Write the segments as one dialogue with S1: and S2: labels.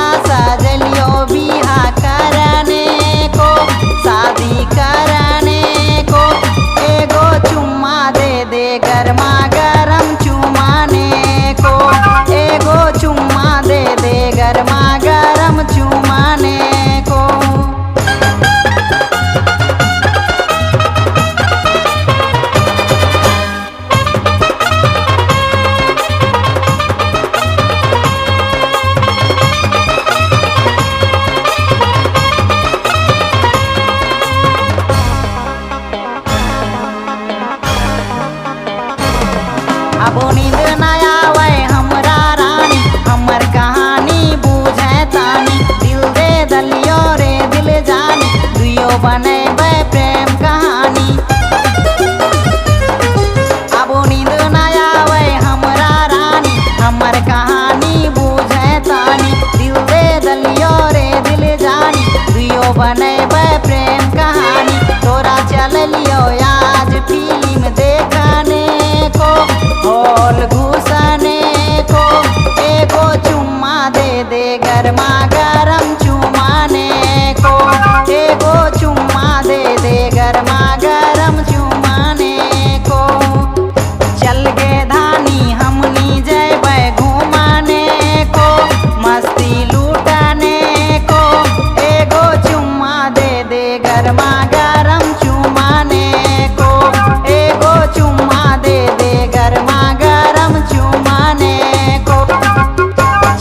S1: बहाना सजलियो बिहा करने को, शादी करने को। एगो चुम्मा दे गरमा गरम चुमाने को, एगो चुम्मा दे गरमा गरम चुमाने को। अब नींद न आवे हमरा रानी, हमर कहानी बुझे तानी। दिल दे दलियो रे दिल जानी, दुइयो बनेबे प्रेम कहानी। अब नींद न आवे हमरा रानी, हमर कहानी बुझे तानी। दिल दे दलियो रे दिल जानी, दुइयो बनेबे प्रेम कहानी। तोरा चल लियो आज फिल्म देखने को, हॉल घुसने को। एगो चुम्मा दे गरमा गरम चुमाने को, एगो चुम्मा दे गरमा गरम चुमाने को। चल गे धानी हमनी जैबै घुमाने को, मस्ती लूटने को। एगो चुम्मा दे गरमा गरम चुमाने को, एगो चुम्मा दे गरमा गरम चुमाने को।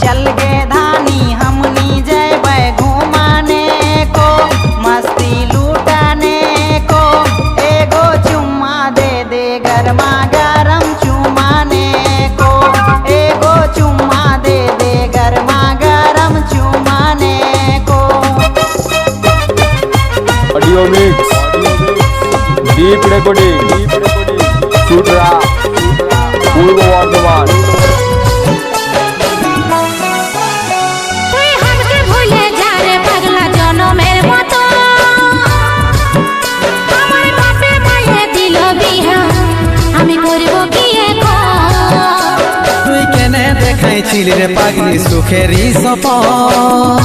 S1: चल गे धानी हमनी जैबै घुमाने को, मस्ती लूटने को। एगो चुम्मा दे गरमा गरम चुमाने को, एगो चुम्मा दे गरमा गरम चुमाने को।
S2: ऑडियो मिक्स, डीप रेकॉर्डिंग, चुटरा, पूर्व वर्धमान।
S3: তুই হামকে ভুলে যা রে পাগলা জনমের মতো, আমার বাপে মায়ে দিল বিহা, আমি করব কি এখন?
S4: তুই কেনে দেখাইছিলি রে পাগলি সুখেরই সপন,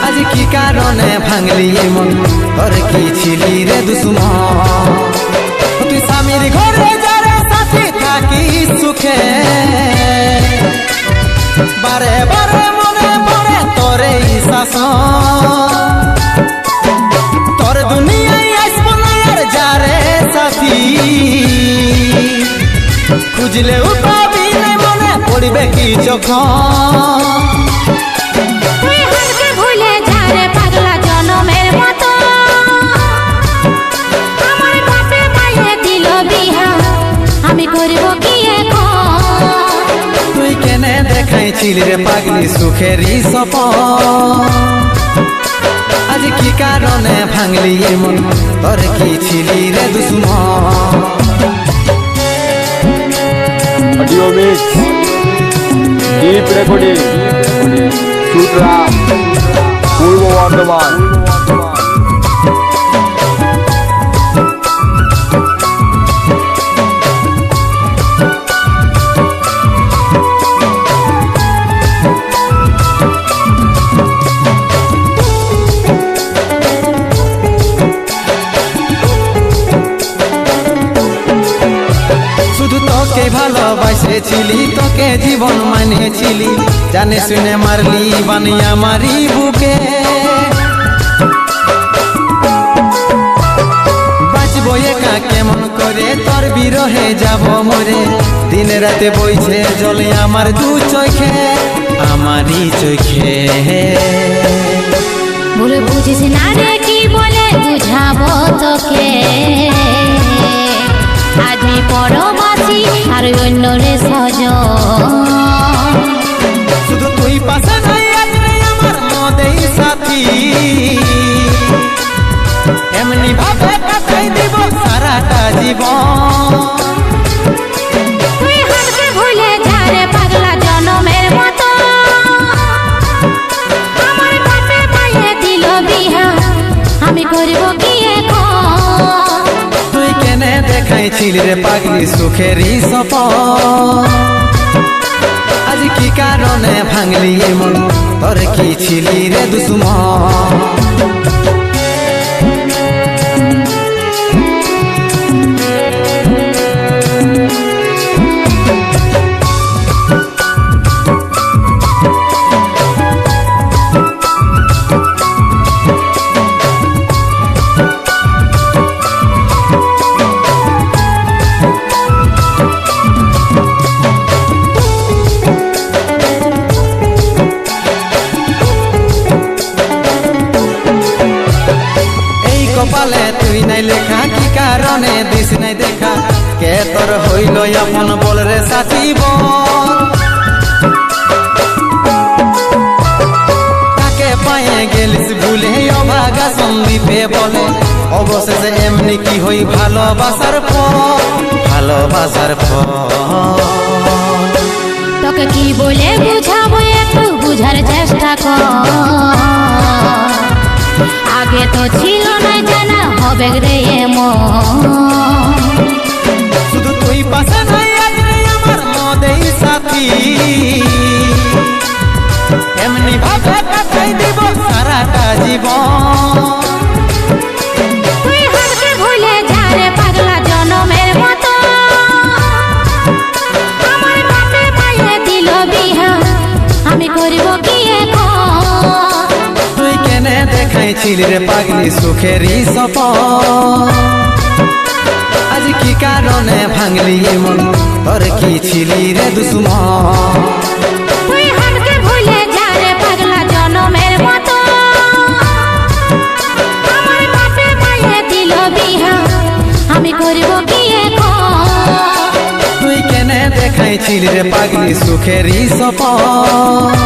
S4: আজ কি কারণে ভাঙলি মন, তোর কি ছিলি রে দুশ্মন? তুই স্বামীর ঘরে যারে সাথে থাকি সুখে, বারে বারে মনে পড়ে তোরে শাসন। তোর দুনিয়ায় আসব না আর যারে সাথী, খুঁজলেও পাবি না মনে পড়বে কি যখন।
S3: তুই হামকে ভুলে যা রে পাগলা জনমের মতো, আমার বাপে মায়ে দিল বিহা, আমি করব কি এখন?
S4: তুই কেনে দেখাইছিলি রে পাগলি সুখেরই সপন, আজ কি কারণে ভাঙলি মন, তোর কি ছিলি রে দুশ্মন?
S2: ऑडियो मिक्स, डीप रेकॉर्डिंग, चुटरा, पूर्व वर्धमान।
S4: শুধু তোকে ভালোবাসেছিলি, তোকে জীবন মানেছিলি, জানে শুনে মারলি বানিয়া মারি বুকে। বাঁচবো একা কেমন করে, তোর বিরহে যাব মরে। দিন রাতে বইছে জলে আমার দু চোখে, আমারই চোখে।
S3: ভুল বুঝিস না রে কি বলে বুঝাবো তোকে, আজমি পরবাসী আর অন্য রে সজন।
S4: শুধু তুই পাশে নাই আজ রে আমার মদেই সাথী, এমনি ভাবে কাটাই দিব সারাটা জীবন।
S3: তুই হামকে ভুলে যা রে পাগলা জনমের মতো, আমার বাপে মায়ে দিল বিহা, আমি করব কি এখন?
S4: তুই কেনে দেখাইছিলি রে পাগলি সুখেরই সপন, আজ কি কি কারণে ভাঙলি মন তোর কি ছিলি রে দুশ্মন কপালে তুই নাই লেখা কি কারণে দিস নাই দেখা কে তোর হইল আপন বল রে সাথী বল কাকে পায়ে গেলিস ভুলে অভাগা সন্দীপে বলে অবশেষে এমনি কি হই ভালোবাসার ফল ভালোবাসার ফল
S3: তোকে কি বলে বুঝাবো একটু বুঝার চেষ্টা কর আগে তো ছিল না জানা হবে রে মন
S4: শুধু তুই পাশে নাই আজ রে আমার মদেই সাথী এমনি ভাবে কাটাই দিব সারাটা জীবন
S3: তুই হারকে ভুলে যা রে পাগলা জনমের মতো আমার বাপে মায়ে দিল বিহা আমি করিব কি এখন
S4: তুই কেনে দেখাইছিলি রে পাগলি সুখেরই সপন আজ কি কারণে ভাঙলি মন তোর কি ছিলি রে দুশ্মন
S3: তুই হারকে ভুলে যা রে পাগলা জনমের মতো আমার বাপে মায়ে দিল বিহা আমি করিব কি এখন
S4: তুই কেনে দেখাইছিলি রে পাগলি সুখেরই সপন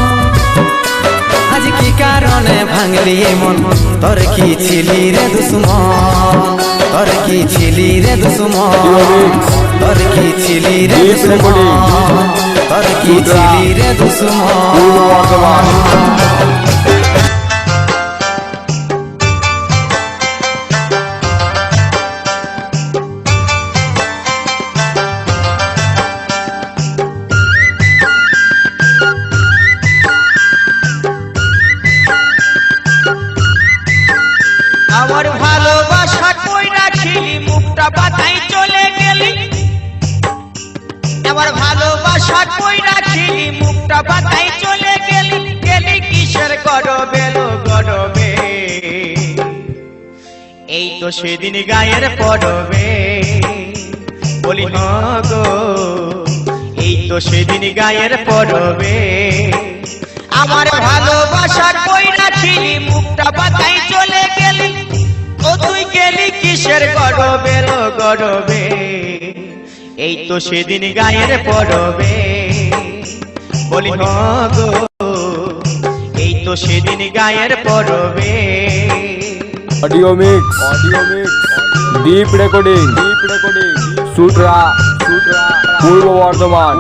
S4: আজ কি কারণে ভাঙলি মন তোর কি ছিলি রে দুশ্মন তোর কি ছিলি রে দুশ্মন তোর কি ছিলি রে দুশ্মন তোর কি ছিলি রে
S2: পূর্ব বর্ধমান
S5: আমার ভালোবাসা কই রাখিলি মুখটা বাতাই চলে গেলি আমার ভালোবাসা কই রাখিলি মুখটা বাতাই চলে গেলি গেলি কিসের গরবে লো গরবে এই তো সেদিন গায়ের পরবে বলি গো এই তো সেদিন গায়ের পরবে আমার ভালোবাসা কই রাখিলি মুখটা বাতাই চলে গেলি ও তুই গেলি কিসের গরবে লো গরবে এই তো সেদিন গায়ের পরবে বলি গো এই তো সেদিন গায়ের পরবে
S2: ऑडियो मिक्स डीप रेकॉर्डिंग सूत्रा पूर्व बर्धमान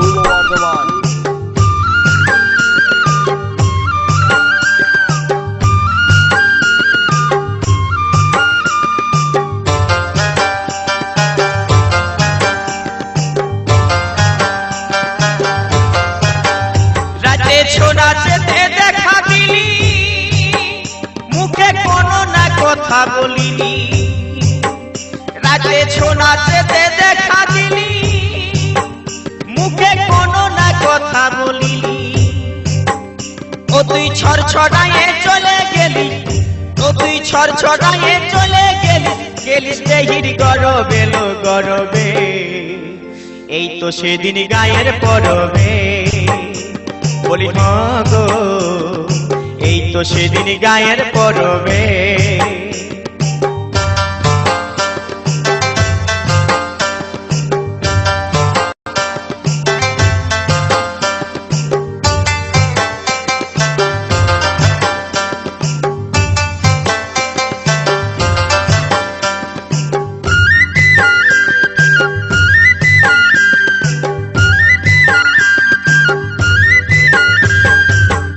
S5: রাতে ছোড়াতে দেখা দিলি মুখে কোনো না কথা বলিনি রাতে ছোড়াতে দেখা দিলি মুখে কোনো না কথা বলিনি ও তুই ছড়ছড়ায়ে চলে গেলি ও তুই ছড়ছড়ায়ে চলে গেলি গেলিস দেহির গরবে লো গরবে এই তো সেদিন গায়ের পরবে বলি গো এই তো সেদিন গায়ের পরবে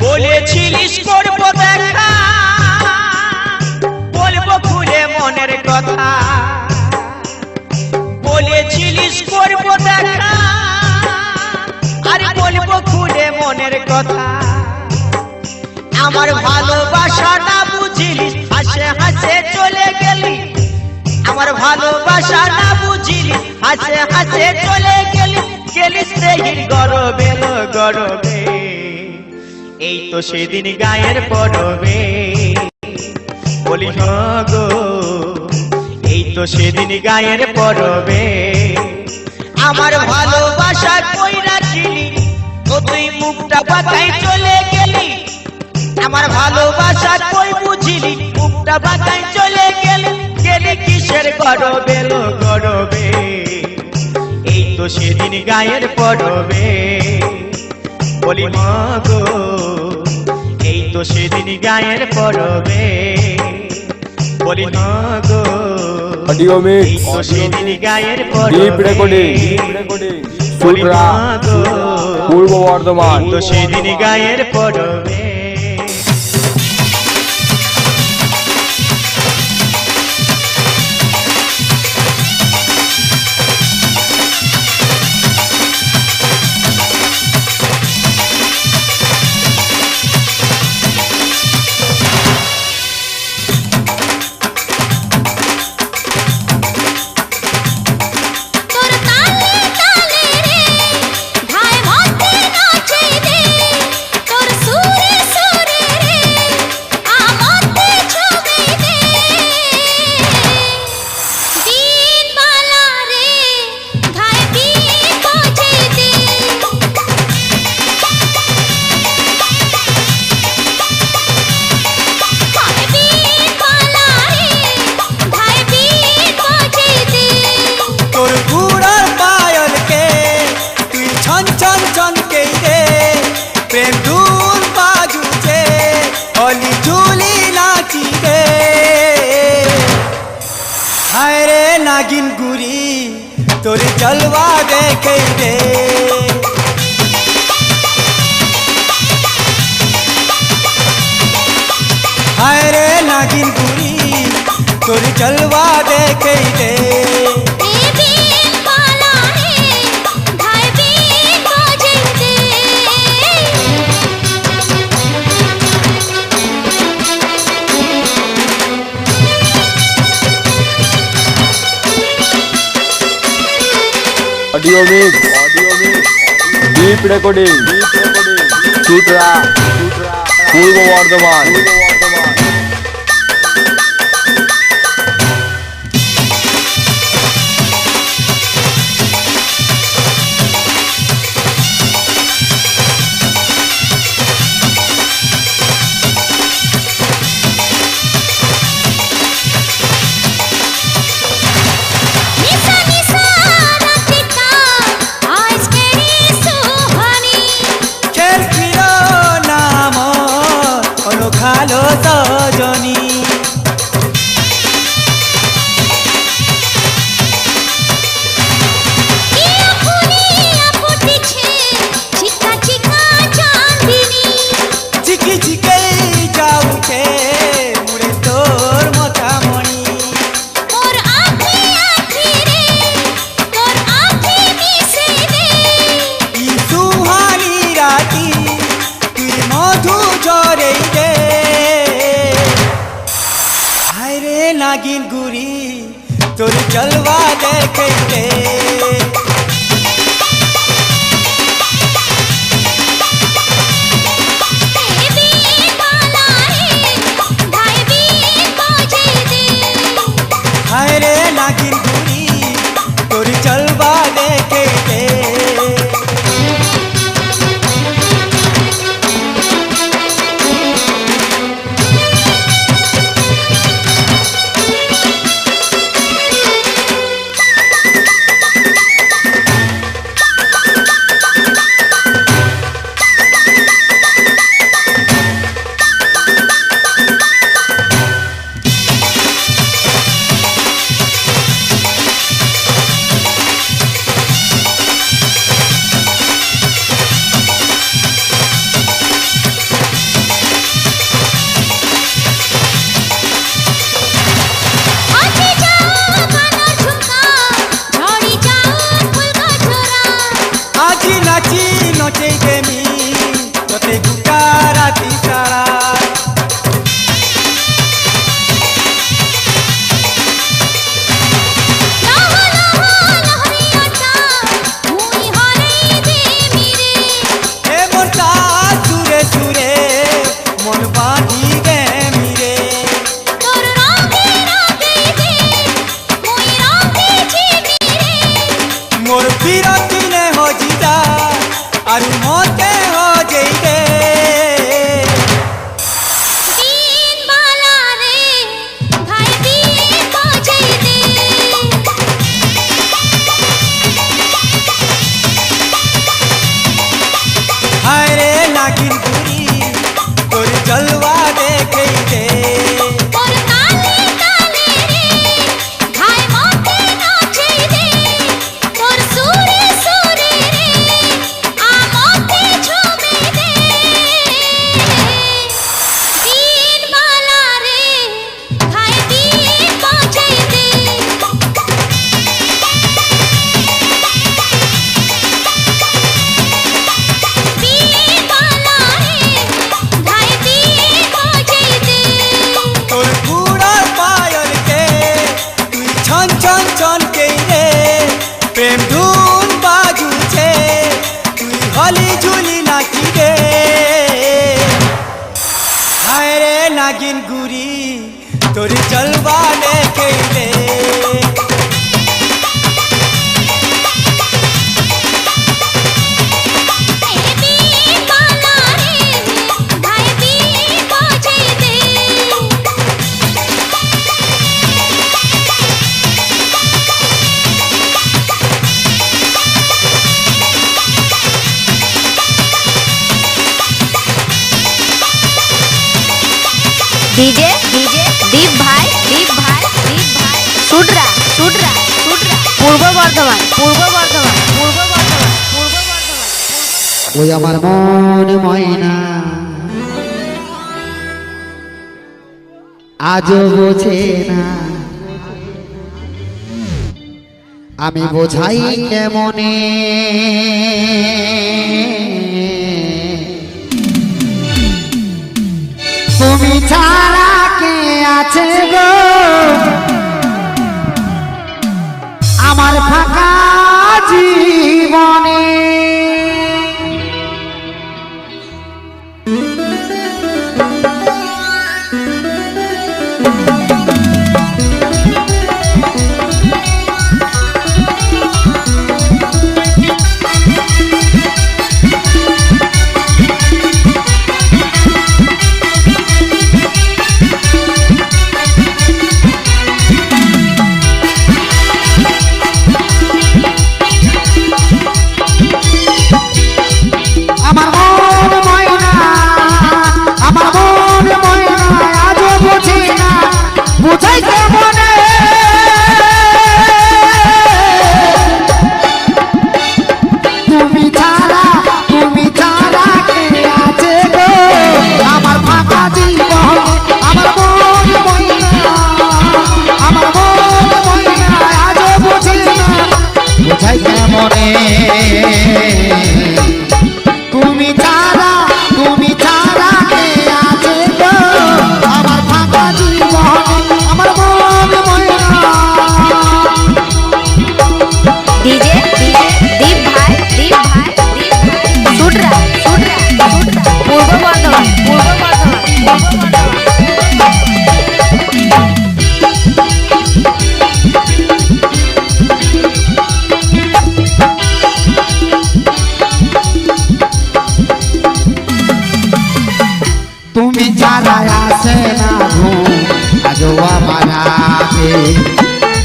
S5: বলেছিলিস করবো দেখা বলবো খুলে মনের কথা বলেছিলিস করবো দেখা আর বলবো খুলে মনের কথা আমার ভালোবাসা না বুঝিলি হাসে হাসে চলে গেলি আমার ভালোবাসা না বুঝিলি হাসে হাসে চলে গেলি গেলি সেই গরবে গরবে এই তো সেদিন গায়ের পরবে বলি গো এই তো সেদিন গায়ের পরবে আমার ভালোবাসা কই রাখিলি ও তুই মুখটা বাঁকাই চলে গেলি আমার ভালোবাসা কই বুঝিলি মুখটা বাঁকাই চলে গেলি গেলি কিসের গরবে গরবে এই তো সেদিন গায়ের পরবে বলি গো এই তো সেদিন গায়ের পরবে বলি গো
S2: অডিও
S5: এই
S2: মিক্স
S5: তো সেদিন গায়ের
S2: ডিপ
S5: পরবে
S2: রেকর্ডিং
S5: বলি
S2: সুটরা
S5: গো
S2: পূর্ব বর্ধমান
S5: এই তো সেদিন গায়ের পরবে
S3: তোর তালে তালে রে ধায় মতে নাচে দে তোর সুরে সুরে রে আমতে ছবে দে দিন বালা রে ধায় বিন বাজে দে ধায় বিন বালা রে ধায় বিন বাজে দে
S4: তোর ঘুরার পায়ল কে তুই ছন ছন ছন কে দে প্রেম ধুন বাজুছে অলি ঝুলি নাচি দে হায় রে নাগিন গুরি তোর জলवा দেখে দে হায় রে নাগিন গুরি তোর জলवा দেখে দে
S3: বিন বালা রে ধায় বিন বাজে দে
S2: অডিও মিক্স ডিপ রেকর্ডিং সুটরা পূর্ব বর্ধমান
S3: নিসা নিসা রাতিকা আজ কেরি সুহানি
S4: খেল ফিরো নাম অনুখালো সজনী
S3: ইয়া ফুলিয়া ফুটিছে চিকা চিকা চাঁদিনী
S4: চিকি চিকে যাউছে মুড়ে তোর মথামণি
S3: মোর আখি আখি রে তোর আখি মিশে দে
S4: ই সুহানি রাতি তুই মধু ঝরেই দে হায় রে নাগিন গুরি তোর জলवा দেখে দে
S3: বিন বালা রে ধায় বিন বাজে দে
S4: হায় রে নাগিন গুরি তোর জলवा দেখে দে जलवा देखे दे
S3: और काले काले रे भाई मोते नाचे दे और सूरे सूरे रे आ मोते झूमे दे दीन वाला रे भाई दीन पहुंचे दे दीन वाला रे भाई दीन पहुंचे दे
S4: तोर गुड़ार पायल के तुई छन छन छन के रे प्रेम धुन बाजू छे तुई हली झुली नाची रे हाय रे नागिन गुरी तोर जलवा देखे दे
S3: दीन वाला रे भाई दीन पहुंचे दे डीजे डीजे दीप भाई सुड्रा पूर्व बर्धमान
S6: ওই আমার মন ময়না আজও বোঝে না আমি বোঝাই কেমনে তুমি ছাড়া কে আছে গো আমার ফাঁকা জীবনে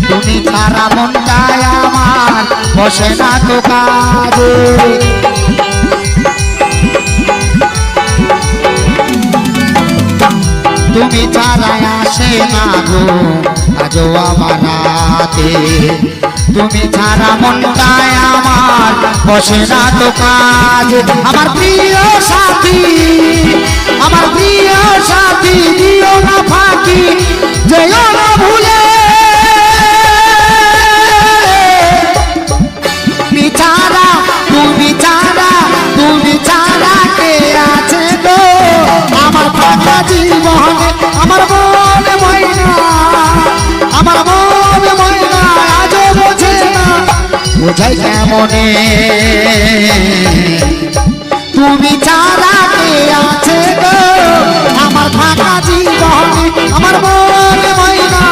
S6: তুমি ছাড়া মনটাই আমার বসে না তো কাজে তুমি ছাড়া আসে না গো আজও আমার রাতে তুমি ছাড়া মনটাই আমার বসে না তো কাজ আমার প্রিয় সাথী দিও না ফাঁকি যেও না ভুলে তুমি ছাড়া কে আছে গো আমার ফাঁকা জীবনে আমার মনে ময়না আজও বোঝে না বোঝাই কেমনে তুমি ছাড়া কে আছে গো আমার ফাঁকা জীবনে আমার মনে ময়না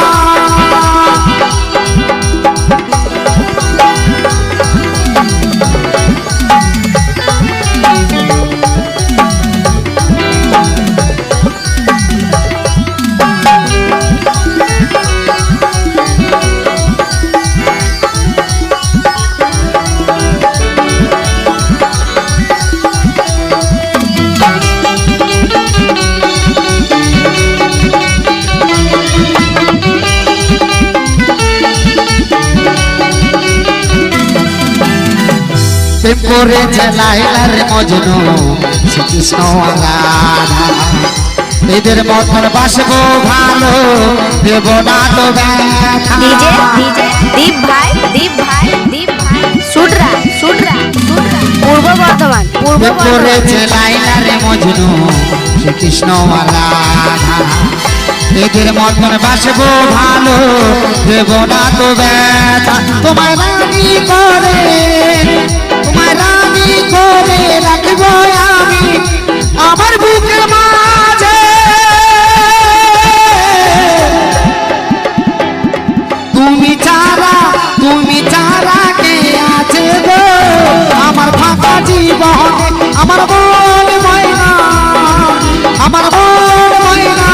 S6: করেছে লাইলার মজনু শ্রীকৃষ্ণ আর রাধা এদের মতন বাসবো ভালো দেব না তো ব্যথা
S7: डीजे डीजे दीप भाई दीप भाई दीप भाई सुडरा सुडरा सुडरा पूर्व बर्धमान पूर्व
S6: করেছে লাইলার মজনু শ্রীকৃষ্ণ আর রাধা এদের মতন বাসবো ভালো দেব না তো ব্যথা তোমায় রানী করে রাখবো আমি আমার বুকের মাঝে তুমি ছাড়া কে আছে গো আমার ফাঁকা জীবনে আমার মন ময়না আমার মন ময়না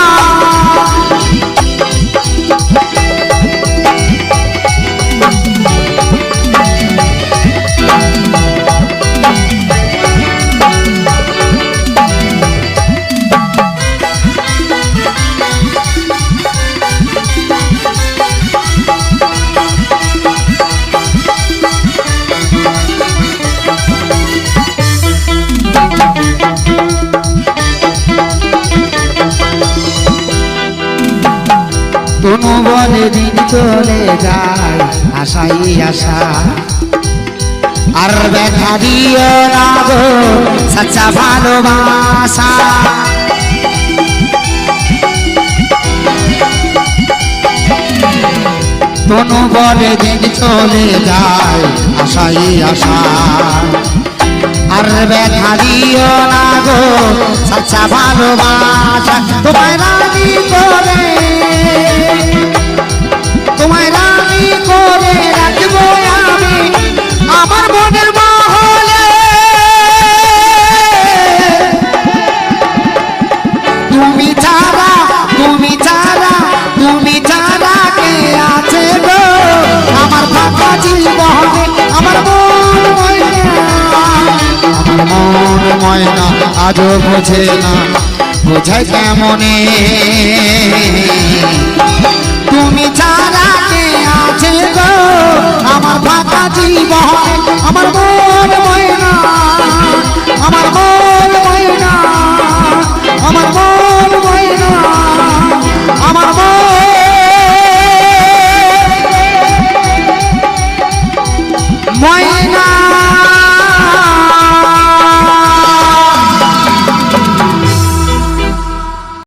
S6: কোনো বলে দিন চলে যায় আশাই আশা আর ব্যথা দিও না গো সচ্চা ভালোবাসা কোনো বলে দিন চলে যায় আশাই আশা আর ব্যথা দিও না গো সচ্চা ভালোবাসা তোমায় রানী করে রাখবো আমি আমার মনের মহলে তুমি ছাড়া কে আছে গো আমার ফাঁকা জীবনে আমার মন ময়না আজও বোঝে না বোঝাই কেমনে তুমি ছাড়া কে আছে গো আমার ফাঁকা জীবন আমার